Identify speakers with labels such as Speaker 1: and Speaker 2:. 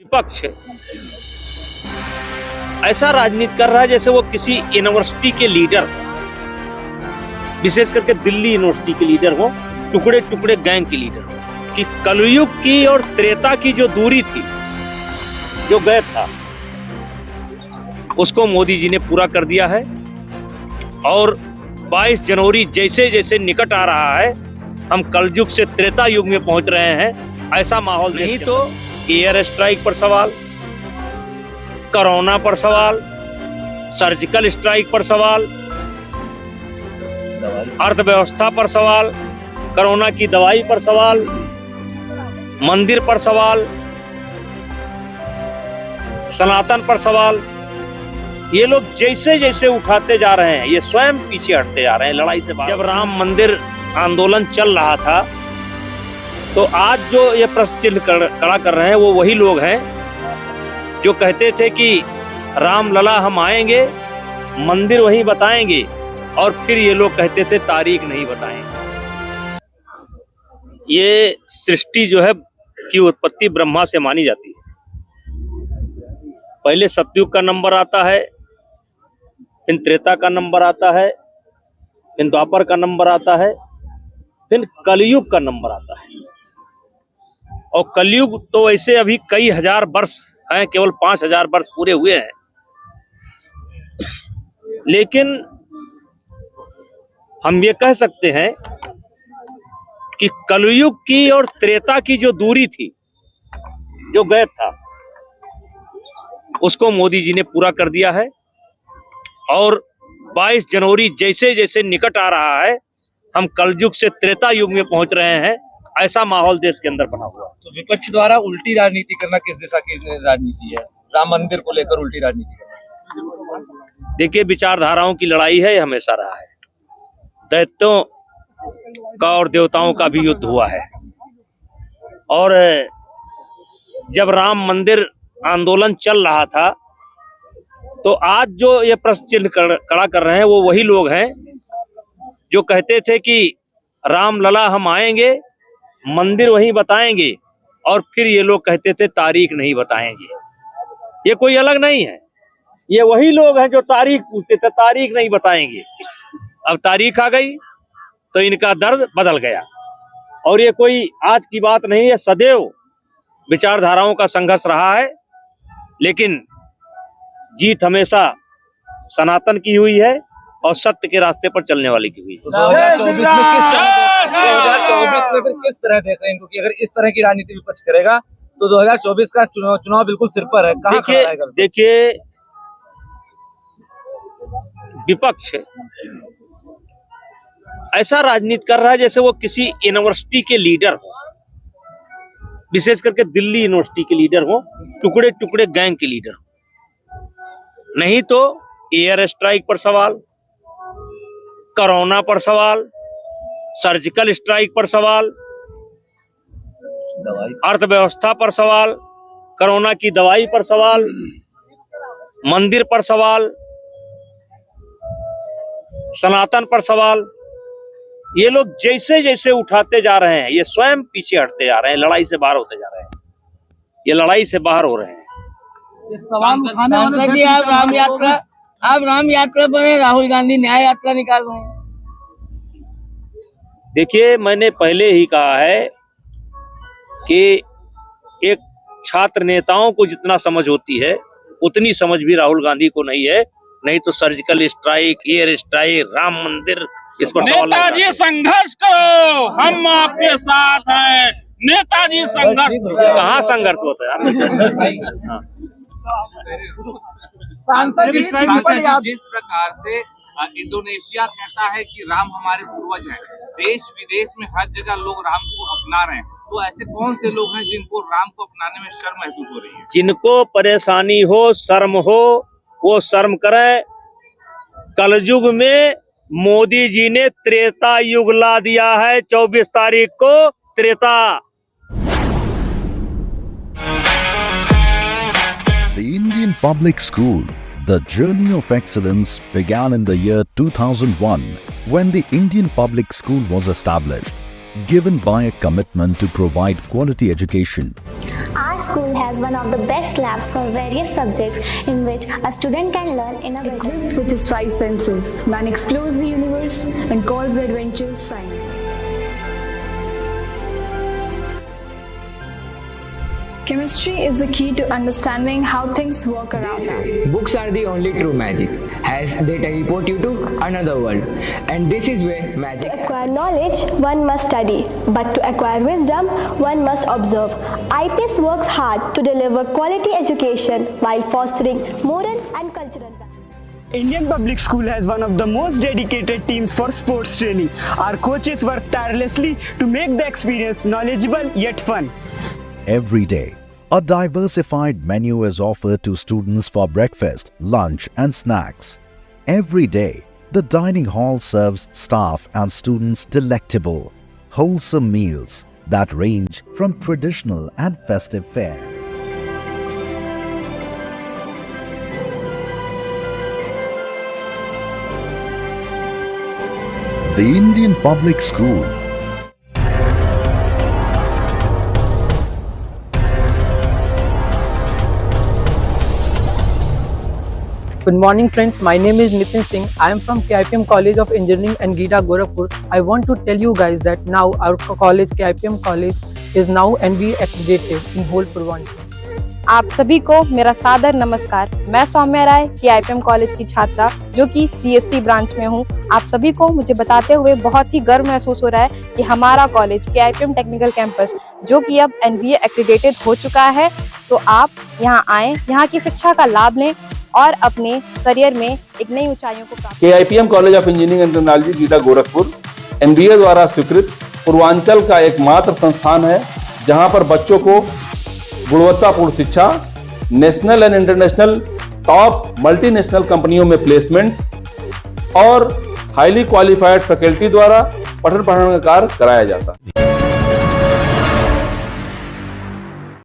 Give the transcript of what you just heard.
Speaker 1: विपक्ष ऐसा राजनीति कर रहा है जैसे वो किसी यूनिवर्सिटी के लीडर हो, विशेष करके दिल्ली यूनिवर्सिटी के लीडर हो, टुकड़े टुकड़े गैंग के लीडर हो। कि कलयुग की और त्रेता की जो दूरी थी, जो गैप था, उसको मोदी जी ने पूरा कर दिया है। और 22 जनवरी जैसे जैसे निकट आ रहा है, हम कलयुग से त्रेता युग में पहुंच रहे हैं। ऐसा माहौल नहीं तो एयर स्ट्राइक पर सवाल, कोरोना पर सवाल, सर्जिकल स्ट्राइक पर सवाल, अर्थव्यवस्था पर सवाल, कोरोना की दवाई पर सवाल, मंदिर पर सवाल, सनातन पर सवाल। ये लोग जैसे जैसे उठाते जा रहे हैं, ये स्वयं पीछे हटते जा रहे हैं लड़ाई से। जब राम मंदिर आंदोलन चल रहा था, तो आज जो ये प्रश्न चिन्ह खड़ा कर रहे हैं, वो वही लोग हैं जो कहते थे कि राम लला हम आएंगे, मंदिर वहीं बताएंगे, और फिर ये लोग कहते थे तारीख नहीं बताएंगे। ये सृष्टि जो है की उत्पत्ति ब्रह्मा से मानी जाती है। पहले सतयुग का नंबर आता है, फिर त्रेता का नंबर आता है, फिर द्वापर का नंबर आता है, फिर कलयुग का नंबर आता है। और कलयुग तो ऐसे अभी कई हजार वर्ष हैं, केवल 5000 वर्ष पूरे हुए हैं। लेकिन हम ये कह सकते हैं कि कलयुग की और त्रेता की जो दूरी थी, जो गैप था, उसको मोदी जी ने पूरा कर दिया है। और 22 जनवरी जैसे जैसे निकट आ रहा है, हम कलयुग से त्रेता युग में पहुंच रहे हैं। ऐसा माहौल देश के अंदर बना हुआ।
Speaker 2: तो विपक्ष द्वारा उल्टी राजनीति करना किस दिशा की राजनीति है? राम मंदिर को लेकर उल्टी राजनीति करना।
Speaker 1: देखिए, विचारधाराओं की लड़ाई है, हमेशा रहा है। दैत्यों का और देवताओं का भी युद्ध हुआ है। और जब राम मंदिर आंदोलन चल रहा था, तो आज जो ये प्रश्न चिन्ह खड़ा कर रहे हैं, वो वही लोग हैं जो कहते थे कि राम लला हम आएंगे, मंदिर वहीं बताएंगे, और फिर ये लोग कहते थे तारीख नहीं बताएंगे। ये कोई अलग नहीं है, ये वही लोग हैं जो तारीख पूछते थे, तारीख नहीं बताएंगे। अब तारीख आ गई तो इनका दर्द बदल गया। और ये कोई आज की बात नहीं है, सदैव विचारधाराओं का संघर्ष रहा है। लेकिन जीत हमेशा सनातन की हुई है और सत्य के रास्ते पर चलने वाले की हुई है।
Speaker 2: 2024 में फिर किस तरह देख रहे हैं इनको, कि अगर इस तरह की राजनीति विपक्ष करेगा तो 2024 का चुनाव बिल्कुल सिर पर है। कहाँ खड़ा रहेगा?
Speaker 1: देखिए, विपक्ष ऐसा राजनीति कर रहा है जैसे वो किसी यूनिवर्सिटी के लीडर हो, विशेष करके दिल्ली यूनिवर्सिटी के लीडर हो, टुकड़े टुकड़े गैंग के लीडर हो। नहीं तो एयर स्ट्राइक पर सवाल, कोरोना पर सवाल, सर्जिकल स्ट्राइक पर सवाल, अर्थव्यवस्था पर सवाल, कोरोना की दवाई पर सवाल, मंदिर पर सवाल, सनातन पर सवाल। ये लोग जैसे जैसे उठाते जा रहे हैं, ये स्वयं पीछे हटते जा रहे हैं, लड़ाई से बाहर होते जा रहे हैं। ये लड़ाई से बाहर हो रहे हैं।
Speaker 3: आप राम यात्रा पर हैं, राहुल गांधी न्याय यात्रा निकाल रहे हैं।
Speaker 1: देखिए, मैंने पहले ही कहा है कि एक छात्र नेताओं को जितना समझ होती है, उतनी समझ भी राहुल गांधी को नहीं है। नहीं तो surgical strike, air strike, Ram मंदिर, इस पर
Speaker 4: नेताजी संघर्ष करो, हम आपके साथ हैं। नेताजी संघर्ष करो।
Speaker 1: कहाँ संघर्ष होता है?
Speaker 2: सांसद जी,
Speaker 5: जिस प्रकार से इंडोनेशिया कहता है कि राम हमारे पूर्वज हैं, देश विदेश में हर जगह लोग राम को अपना रहे हैं, तो ऐसे कौन से लोग हैं जिनको राम को अपनाने में शर्म महसूस हो रही है?
Speaker 1: जिनको परेशानी हो, शर्म हो, वो शर्म करें। कलयुग में मोदी जी ने त्रेता युग ला दिया है। 24 तारीख को Treta.
Speaker 6: The Indian Public School. The journey of excellence began in the year 2001 when the Indian Public School was established, given by a commitment to provide quality education.
Speaker 7: I Our school has one of the best labs for various subjects in which a student can learn in a
Speaker 8: Equipped with his five senses, man explores the universe and calls the adventure science. Chemistry is the key to understanding how things work around us.
Speaker 9: Books are the only true magic, as they teleport you to another world. And this is where magic.
Speaker 10: To acquire knowledge, one must study, but to acquire wisdom, one must observe. IPS works hard to deliver quality education while fostering moral and cultural values.
Speaker 11: Indian Public School has one of the most dedicated teams for sports training. Our coaches work tirelessly to make the experience knowledgeable yet fun.
Speaker 6: Every day, a diversified menu is offered to students for breakfast, lunch and snacks. Every day, the dining hall serves staff and students delectable, wholesome meals that range from traditional and festive fare. The Indian Public School.
Speaker 12: Good morning friends, my name is Nitin Singh. I am from KIPM College of Engineering and GITA Gorakhpur. I want to tell you guys that now our college, KIPM College, is now NBA accredited in whole Purvanchal.
Speaker 13: आप सभी को मेरा सादर नमस्कार। मैं सौम्या राय KIPM college की छात्रा जो कि CSC ब्रांच में हूँ। आप सभी को मुझे बताते हुए बहुत ही गर्व महसूस हो रहा है कि हमारा कॉलेज KIPM टेक्निकल कैंपस जो कि अब NBA एक्रेडिटेड हो चुका है, तो आप यहाँ आएँ, यहाँ की शिक्षा का लाभ लें और अपने करियर में एक नई ऊंचाइयों को प्राप्त।
Speaker 14: KIPM college of engineering and technology GIDA Gorakhpur NBA द्वारा स्वीकृत पूर्वांचल का एकमात्र संस्थान है जहां पर बच्चों को गुणवत्तापूर्ण शिक्षा, national and international top multinational कंपनियों में प्लेसमेंट और हाईली क्वालिफाइड फैकल्टी द्वारा पठन पाठन का कार्य कराया जाता है।